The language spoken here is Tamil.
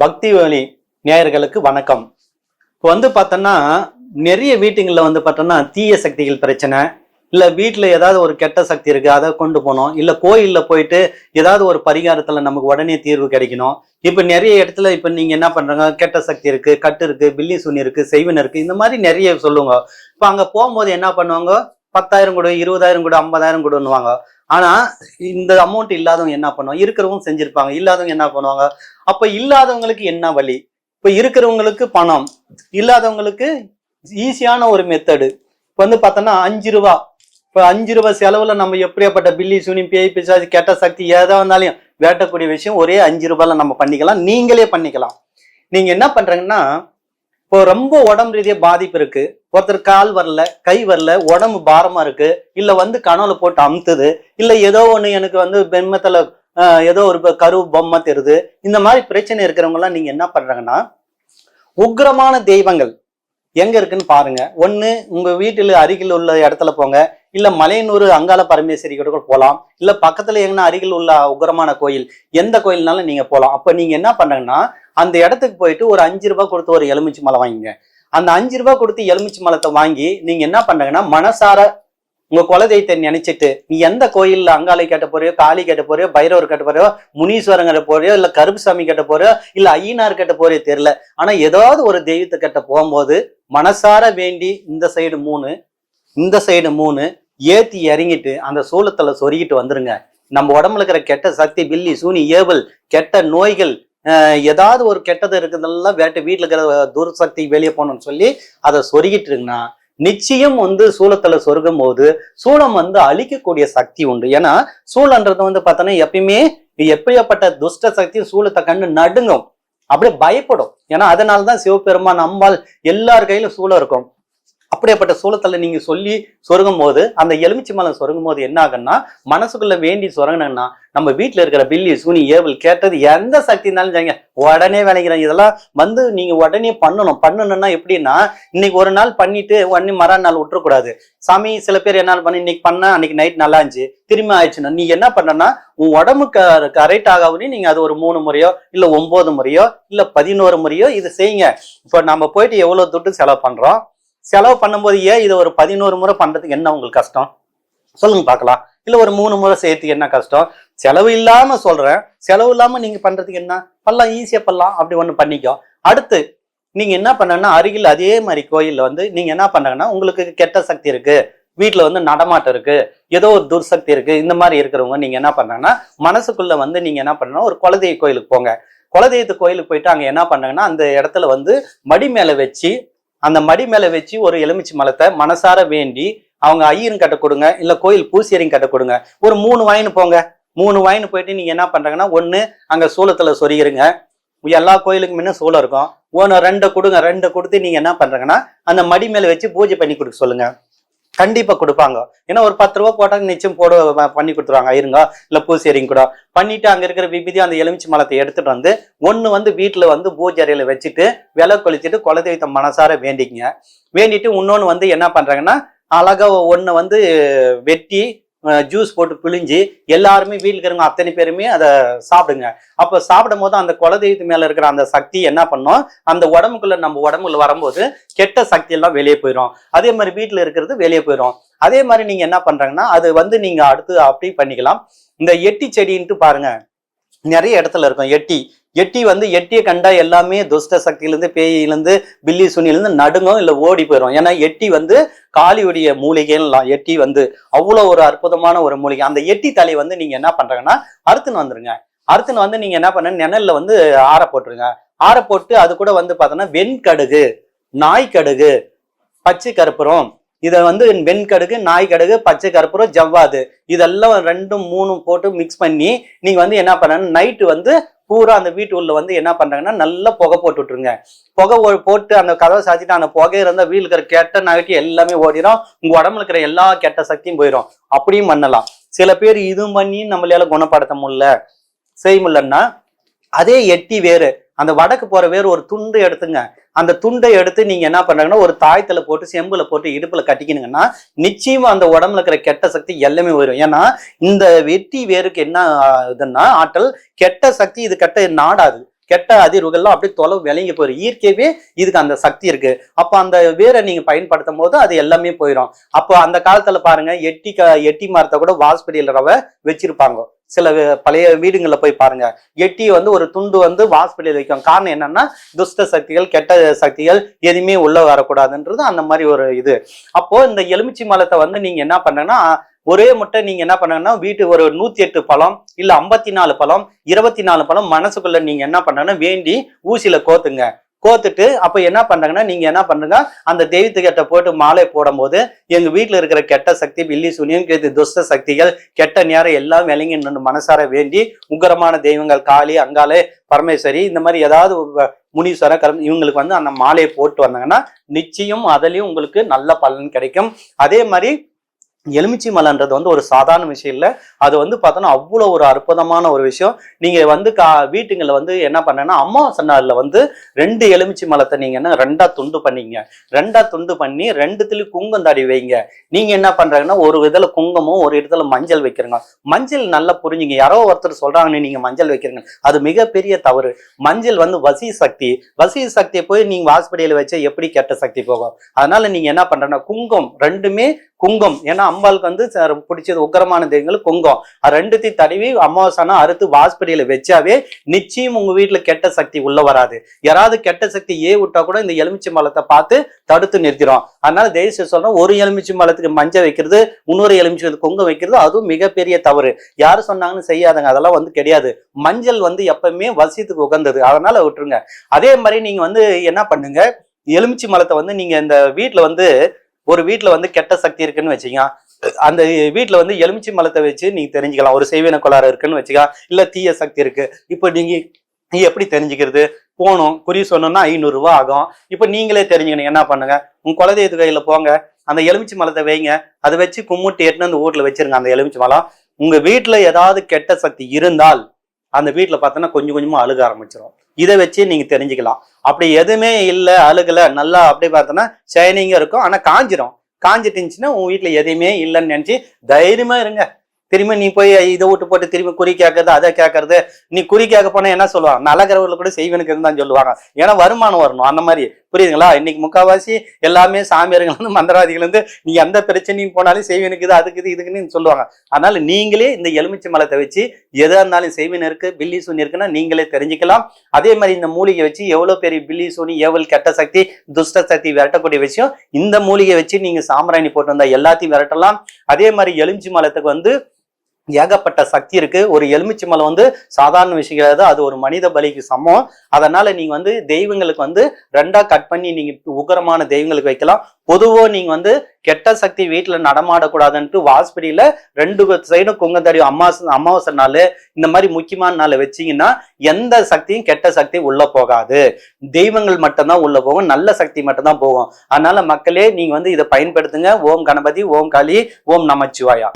பக்தி வழி நேயர்களுக்கு வணக்கம். இப்போ பார்த்தோன்னா நிறைய வீட்டுங்களில் பார்த்தோன்னா தீய சக்திகள் பிரச்சனை, இல்லை வீட்டில் ஏதாவது ஒரு கெட்ட சக்தி இருக்குது அதை கொண்டு போகணும், இல்லை கோயிலில் போயிட்டு ஏதாவது ஒரு பரிகாரத்தில் நமக்கு உடனே தீர்வு கிடைக்கணும். இப்போ நிறைய இடத்துல இப்போ நீங்கள் என்ன பண்ணுறாங்க, கெட்ட சக்தி இருக்குது, கட்டு இருக்குது, பில்லி சூனி இருக்குது, செய்வன் இருக்குது, இந்த மாதிரி நிறைய சொல்லுவாங்க. இப்போ அங்கே போகும்போது என்ன பண்ணுவாங்க, 10,000 கொடு, 20,000 கொடு, 50,000 கொடுன்னுவாங்க. ஆனா இந்த அமௌண்ட் இல்லாதவங்க என்ன பண்ணுவாங்க, இருக்கிறவங்க செஞ்சிருப்பாங்க, இல்லாதவங்க என்ன பண்ணுவாங்க. அப்ப இல்லாதவங்களுக்கு என்ன வழி? இப்ப இருக்கிறவங்களுக்கு பணம், இல்லாதவங்களுக்கு ஈஸியான ஒரு மெத்தடு. இப்ப பார்த்தோன்னா 5 ரூபா. இப்ப 5 ரூபாய் செலவுல நம்ம எப்படியாப்பட்ட பில்லி சூனி பேய் பிசாசு கெட்ட சக்தி ஏதா இருந்தாலும் வேட்டக்கூடிய விஷயம் ஒரே 5 ரூபாயில நம்ம பண்ணிக்கலாம், நீங்களே பண்ணிக்கலாம். நீங்க என்ன பண்றீங்கன்னா, இப்போ ரொம்ப உடம்பு ரீதியா பாதிப்பு இருக்கு, ஒருத்தர் கால் வரல, கை வரல, உடம்பு பாரமா இருக்கு, இல்ல கனவுல போட்டு அமுத்துது, இல்ல ஏதோ ஒண்ணு எனக்கு பெண்மத்துல ஏதோ ஒரு கரு பொம்மை தெரியுது, இந்த மாதிரி பிரச்சனை இருக்கிறவங்க எல்லாம் நீங்க என்ன பண்றாங்கன்னா, உக்ரமான தெய்வங்கள் எங்க இருக்குன்னு பாருங்க. ஒண்ணு உங்க வீட்டுல அருகில் உள்ள இடத்துல போங்க, இல்ல மலையனூர் அங்காள பரமேஸ்வரி கூட போகலாம், இல்ல பக்கத்துல எங்கன்னா அருகில் உள்ள உக்ரமான கோயில் எந்த கோயில்னாலும் நீங்க போகலாம். அப்ப நீங்க என்ன பண்றீங்கன்னா, அந்த இடத்துக்கு போயிட்டு ஒரு 5 ரூபாய் கொடுத்து ஒரு எலுமிச்சி மலை வாங்கிங்க. அந்த 5 ரூபாய் கொடுத்து எலுமிச்சி மலத்தை வாங்கி நீங்க என்ன பண்றீங்கன்னா, மனசார உங்க குலதெய்வத்தை நினைச்சிட்டு, நீ எந்த கோயில்ல அங்காளை கேட்ட போறியோ, காளி கேட்ட போறியோ, பைரவர் கேட்ட போறியோ, முனீஸ்வரன் கேட்ட போறியோ, இல்ல கருப்புசாமி கேட்ட போறியோ, இல்ல ஐயனார் கேட்ட போறியோ தெரியல, ஆனா ஏதாவது ஒரு தெய்வத்தை கேட்ட போகும்போது மனசார வேண்டி இந்த சைடு 3 இந்த சைடு 3 ஏத்தி இறங்கிட்டு அந்த சூலத்துல சொருகிட்டு வந்துருங்க. நம்ம உடம்புல இருக்கிற கெட்ட சக்தி, பில்லி சூனி ஏவல், கெட்ட நோய்கள், ஏதாவது ஒரு கெட்டது இருக்குதெல்லாம் வீட்டுல இருக்கிற துர்சக்தி வெளியே போகணும்னு சொல்லி அதை சொருகிட்டு இருக்குன்னா, நிச்சயம் சூலத்துல சொருகும் போது சூலம் அழிக்கக்கூடிய சக்தி உண்டு. ஏன்னா சூழன்றது பார்த்தோன்னா எப்பயுமே எப்படியாப்பட்ட துஷ்ட சக்தி சூலத்தை கண்டு நடுங்கும், அப்படியே பயப்படும். ஏன்னா அதனாலதான் சிவபெருமான், அம்பாள் எல்லார் கையிலும் சூலம் இருக்கும். அப்படியேப்பட்ட சூலத்துல நீங்க சொல்லி சொருகும் போது, அந்த எலுமிச்சி மலை சொருகும் போது என்ன ஆகுன்னா, மனசுக்குள்ள வேண்டி சொரங்கணும்னா நம்ம வீட்டுல இருக்கிற பில்லி சூனி ஏவல் கேட்டது எந்த சக்தி இருந்தாலும் செய்யுங்க, உடனே விளைக்கிறேன். இதெல்லாம் நீங்க உடனே பண்ணணும்னா எப்படின்னா, இன்னைக்கு ஒரு நாள் பண்ணிட்டு உடனே மறுநாள் விட்டுறக்கூடாது. சாமி சில பேர் என்ன பண்ணி இன்னைக்கு பண்ண அன்னைக்கு நைட் நல்லா இருந்துச்சு, திரும்ப ஆயிடுச்சுன்னா நீ என்ன பண்ணனா, உன் உடம்புக்கு கரெக்ட் ஆகாமனே நீங்க அது ஒரு 3 முறையோ இல்ல 9 முறையோ இல்ல 11 முறையோ இது செய்யுங்க. இப்ப நம்ம போயிட்டு எவ்வளவு துட்டு செலவு பண்றோம், செலவு பண்ணும்போது ஏன் இதை ஒரு 11 முறை பண்றதுக்கு என்ன உங்களுக்கு கஷ்டம் சொல்லுங்க பார்க்கலாம். இல்ல ஒரு 3 முறை சேர்த்துக்கு என்ன கஷ்டம்? செலவு இல்லாம சொல்றேன், செலவு இல்லாம நீங்க பண்றதுக்கு என்ன பண்ணலாம், ஈஸியா பண்ணலாம். அப்படி ஒண்ணு பண்ணிக்கோ. அடுத்து நீங்க என்ன பண்ணனா, அருகில் அதே மாதிரி கோயில்ல நீங்க என்ன பண்றாங்கன்னா, உங்களுக்கு கெட்ட சக்தி இருக்கு, வீட்டுல நடமாட்டம் இருக்கு, ஏதோ ஒரு துர்சக்தி இருக்கு, இந்த மாதிரி இருக்கிறவங்க நீங்க என்ன பண்றாங்கன்னா, மனசுக்குள்ள நீங்க என்ன பண்ணணும், ஒரு குலதெய்வ கோயிலுக்கு போங்க. குலதெய்வ கோயிலுக்கு போயிட்டு அங்க என்ன பண்றாங்கன்னா, அந்த இடத்துல மடி மேல வச்சு, அந்த மடி மேல வச்சு ஒரு எலுமிச்சி மலத்தை மனசார வேண்டி அவங்க ஐயரும் கட்ட கொடுங்க, இல்ல கோயில் பூசியரையும் கட்ட கொடுங்க. ஒரு 3 வாயின்னு போங்க. 3 வாயின்னு போயிட்டு நீங்க என்ன பண்றாங்கன்னா, ஒண்ணு அங்க சூலத்துல சொருகிருங்க. எல்லா கோயிலுக்கு முன்ன சூலம் இருக்கும். 2 கொடுங்க. 2 கொடுத்து நீங்க என்ன பண்றாங்கன்னா, அந்த மடி மேல வச்சு பூஜை பண்ணி கொடுக்க சொல்லுங்க. கண்டிப்பா கொடுப்பாங்க. ஏன்னா ஒரு 10 ரூபாய் போட்டாங்க, நிச்சயம் பண்ணி கொடுத்துருவாங்க. இருங்க இல்ல பூசேரிங்க கூட பண்ணிட்டு அங்க இருக்கிற விபூதி அந்த எலுமிச்சி மலத்தை எடுத்துட்டு ஒண்ணு வீட்டுல பூஜை அறையில வச்சுட்டு விலை கொளிச்சுட்டு குலதெய்வத்தை மனசார வேண்டிக்கங்க. வேண்டிட்டு இன்னொன்னு என்ன பண்றாங்கன்னா, அழகா ஒண்ணு வெட்டி ஜூஸ் போட்டு பிழிஞ்சு எல்லாருமே வீட்டுல இருக்கிறவங்க அத்தனை பேருமே அதை சாப்பிடுங்க. அப்ப சாப்பிடும் போது அந்த குலதெய்வத்து மேல இருக்கிற அந்த சக்தி என்ன பண்ணும், அந்த உடம்புக்குள்ள நம்ம உடம்புல வரும்போது கெட்ட சக்தி எல்லாம் வெளியே போயிடும். அதே மாதிரி வீட்டுல இருக்கிறது வெளியே போயிடும். அதே மாதிரி நீங்க என்ன பண்றாங்கன்னா, அது நீங்க அடுத்து அப்படி பண்ணிக்கலாம். இந்த எட்டி செடின்ட்டு பாருங்க, நிறைய இடத்துல இருக்கும் எட்டி. எட்டியை கண்டா எல்லாமே துஷ்ட சக்தியிலிருந்து, பேயிலிருந்து, பில்லி சுனிலிருந்து நடுங்கும், இல்ல ஓடி போயிடும். ஏன்னா எட்டி காளியுடைய மூலிகைலாம். எட்டி அவ்வளவு ஒரு அற்புதமான ஒரு மூலிகை. அந்த எட்டி தலையை நீங்க என்ன பண்றாங்கன்னா, அறுத்துன்னு வந்துருங்க. அறுத்துன்னு நீங்க என்ன பண்ண, நிழல்ல ஆற போட்டுருங்க. ஆற போட்டு அது கூட பார்த்தோன்னா வெண்கடுகு, நாய்க்கடுகு, பச்சை கற்பூரம், இதை வெண்கடுகு, நாய்க்கடுகு, பச்சை கற்பூரம், ஜவ்வாது, இதெல்லாம் 2 3 போட்டு மிக்ஸ் பண்ணி நீங்க என்ன பண்ண, நைட்டு பூரா அந்த வீட்டு உள்ள என்ன பண்றாங்கன்னா, நல்லா புகை போட்டு விட்டுருங்க. புகை போட்டு அந்த கதவை சாத்திட்டு அந்த புகை இருந்தா வீட்டுல இருக்கிற கெட்ட நகட்டி எல்லாமே ஓடிடும், உங்க உடம்புல இருக்கிற எல்லா கெட்ட சக்தியும் போயிடும். அப்படியும் பண்ணலாம். சில பேர் இதுவும் பண்ணி நம்மளால குணப்படுத்த முடியல, செய்ய முடியலன்னா, அதே எட்டி வேறு, அந்த வடக்கு போற வேறு ஒரு துண்டு எடுத்துங்க. அந்த துண்டை எடுத்து நீங்க என்ன பண்றாங்கன்னா, ஒரு தாயத்துல போட்டு செம்புல போட்டு இடுப்புல கட்டிக்கணுங்கன்னா, நிச்சயமா அந்த உடம்புல இருக்கிற கெட்ட சக்தி எல்லாமே வரும். ஏன்னா இந்த வெட்டி வேருக்கு என்ன இதுன்னா ஆற்றல், கெட்ட சக்தி இது கெட்ட நாடாது. கெட்ட அதிர்வுகள்லாம் அப்படியே தொலைவு விளங்கி போயிடும். இயற்கையவே இதுக்கு அந்த சக்தி இருக்கு. அப்போ அந்த வேரை நீங்க பயன்படுத்தும் போது அது எல்லாமே போயிடும். அப்போ அந்த காலத்துல பாருங்க, எட்டி மரத்தை கூட வாசப்படியில வச்சிருப்பாங்க. சில பழைய வீடுகள்ல போய் பாருங்க, எட்டி ஒரு துண்டு வாசப்படியில வைக்கும். காரணம் என்னன்னா, துஷ்ட சக்திகள் கெட்ட சக்திகள் எதுவுமே உள்ள வரக்கூடாதுன்றது அந்த மாதிரி ஒரு இது. அப்போ இந்த எலுமிச்சி மரத்தை நீங்க என்ன பண்ணீங்கன்னா, ஒரே முட்டை நீங்க என்ன பண்ணுங்கன்னா, வீட்டு ஒரு 108 பழம் இல்ல 54 பழம் 24 பழம் மனசுக்குள்ள நீங்க என்ன பண்ணனா வேண்டி ஊசியில கோத்துட்டு அப்ப என்ன பண்றாங்கன்னா, நீங்க என்ன பண்றீங்க, அந்த தெய்வத்துக்கிட்ட போட்டு மாலை போடும் போது எங்க வீட்டுல இருக்கிற கெட்ட சக்தி, பில்லி சூனியம், துஷ்ட சக்திகள், கெட்ட நேரம் எல்லாம் விளங்கி மனசார வேண்டி உக்கரமான தெய்வங்கள் காளி, அங்காளே, பரமேஸ்வரி, இந்த மாதிரி ஏதாவது முனீஸ்வர இவங்களுக்கு அந்த மாலையை போட்டு வந்தாங்கன்னா நிச்சயம் அதுலயும் உங்களுக்கு நல்ல பலன் கிடைக்கும். அதே மாதிரி எலுமிச்சி மலைன்றது ஒரு சாதாரண விஷயம் இல்லை. அது பார்த்தோன்னா அவ்வளோ ஒரு அற்புதமான ஒரு விஷயம். நீங்க வீட்டுங்களை என்ன பண்ணேன்னா, அமாவாசை நாள்ல 2 எலுமிச்சி மலத்தை நீங்க என்ன 2ஆ துண்டு பண்ணிங்க. 2ஆ துண்டு பண்ணி 2துலயும் குங்கம் தாடி வைங்க. நீங்க என்ன பண்றாங்கன்னா, ஒரு இதுல குங்குமம், ஒரு இடத்துல மஞ்சள் வைக்கிறீங்க. மஞ்சள் நல்லா புரிஞ்சுங்க. யாரோ ஒருத்தர் சொல்றாங்கன்னு நீங்க மஞ்சள் வைக்கிறீங்க, அது மிகப்பெரிய தவறு. மஞ்சள் வசி சக்தி. வசி சக்தியை போய் நீங்க வாசப்படியில வச்சா எப்படி கெட்ட சக்தி போகும்? அதனால நீங்க என்ன பண்றேன்னா, குங்கம், ரெண்டுமே குங்கம். ஏன்னா அம்பாளுக்கு பிடிச்சது உக்கரமான தெய்வங்கள் குங்கம். 2த்தையும் தடவி அமாவாசைனா அறுத்து வாசப்படியில வச்சாவே நிச்சயம் உங்க வீட்டுல கெட்ட சக்தி உள்ள வராது. யாராவது கெட்ட சக்தி விட்டா கூட இந்த எலுமிச்சி மலத்தை பார்த்து தடுத்து நிறுத்திடும். அதனால தயவுசெய்து சொல்றோம், ஒரு எலுமிச்சி மலத்துக்கு மஞ்சள் வைக்கிறது, இன்னொரு எலுமிச்சி குங்கம் வைக்கிறது, அதுவும் மிகப்பெரிய தவறு. யாரு சொன்னாங்கன்னு செய்யாதங்க. அதெல்லாம் கிடையாது. மஞ்சள் எப்பவுமே வசியத்துக்கு உகந்தது. அதனால விட்டுருங்க. அதே மாதிரி நீங்க என்ன பண்ணுங்க, எலுமிச்சி மலத்தை நீங்க இந்த வீட்டுல ஒரு வீட்டுல கெட்ட சக்தி இருக்குன்னு வச்சுங்க, அந்த வீட்டுல எலுமிச்சி மலத்தை வச்சு நீங்க தெரிஞ்சுக்கலாம். ஒரு செய்வின கோளாறு இருக்குன்னு வச்சுக்கா, இல்ல தீய சக்தி இருக்கு. இப்ப நீங்க எப்படி தெரிஞ்சுக்கிறது? போகணும், குறி சொன்னோம்னா 500 ரூபாய் ஆகும். இப்ப நீங்களே தெரிஞ்சுக்கணும். என்ன பண்ணுங்க, உங்க குலதெய்வத்து கையில போங்க, அந்த எலுமிச்சி மலத்தை வைங்க, அதை வச்சு கும்பிட்டு எட்டுன்னு அந்த வீட்டுல வச்சிருங்க. அந்த எலுமிச்சி மலம் உங்க வீட்டுல ஏதாவது கெட்ட சக்தி இருந்தால் அந்த வீட்டுல பார்த்தோன்னா கொஞ்சம் கொஞ்சமா அழுக ஆரம்பிச்சிடும். இதை வச்சு நீங்க தெரிஞ்சுக்கலாம். அப்படி எதுவுமே இல்லை, அழுகல, நல்லா அப்படி பார்த்தோன்னா ஷைனிங்கா இருக்கும். ஆனா காஞ்சிட்டு இருந்துச்சுன்னா உங்க வீட்டுல எதையுமே இல்லைன்னு நினைச்சு தைரியமா இருங்க. திரும்ப நீ போய் இதை விட்டு போட்டு திரும்பி குறி கேட்கறது, அதை கேட்கறது. நீ குறி கேட்க போனா என்ன சொல்லுவாங்க, நல்லகிறவர்களை கூட செய்வனுக்கு இருந்தான்னு சொல்லுவாங்க. ஏன்னா வருமானம் வரணும். அந்த மாதிரி புரியுதுங்களா? இன்னைக்கு முக்கால்வாசி எல்லாமே சாமியார்கள் மந்திரவாதிகள் நீ எந்த பிரச்சனையும் போனாலும் செய்வனுக்கு இது, அதுக்கு இது, இதுக்குன்னு சொல்லுவாங்க. அதனால நீங்களே இந்த எலுமிச்சி மலத்தை வச்சு எதா இருந்தாலும் செய்வன் இருக்கு, பில்லி சூனி இருக்குன்னா நீங்களே தெரிஞ்சுக்கலாம். அதே மாதிரி இந்த மூலிகை வச்சு எவ்வளவு பெரிய பில்லி சூனி, ஏவல், கெட்ட சக்தி, துஷ்ட சக்தி விரட்டக்கூடிய விஷயம். இந்த மூலிகை வச்சு நீங்க சாம்பிராணி போட்டு வந்தா எல்லாத்தையும் விரட்டலாம். அதே மாதிரி எலுமிச்சி மலத்துக்கு ஏகப்பட்ட சக்தி இருக்கு. ஒரு எலுமிச்சி மலம் சாதாரண விஷயம் கிடையாது. அது ஒரு மனித பலிக்கு சமம். அதனால நீங்க தெய்வங்களுக்கு 2ஆ கட் பண்ணி நீங்க உக்கரமான தெய்வங்களுக்கு வைக்கலாம். பொதுவா நீங்க கெட்ட சக்தி வீட்டுல நடமாடக்கூடாதுன்ட்டு வாசப்படியில 2 சைடும் குங்கத்தடி அமாவாசை நாள், இந்த மாதிரி முக்கியமான நாள் வச்சீங்கன்னா எந்த சக்தியும் கெட்ட சக்தி உள்ள போகாது. தெய்வங்கள் மட்டும்தான் உள்ள போகும், நல்ல சக்தி மட்டும்தான் போகும். அதனால மக்களே நீங்க இதை பயன்படுத்துங்க. ஓம் கணபதி, ஓம் காளி, ஓம் நமச்சிவாயா.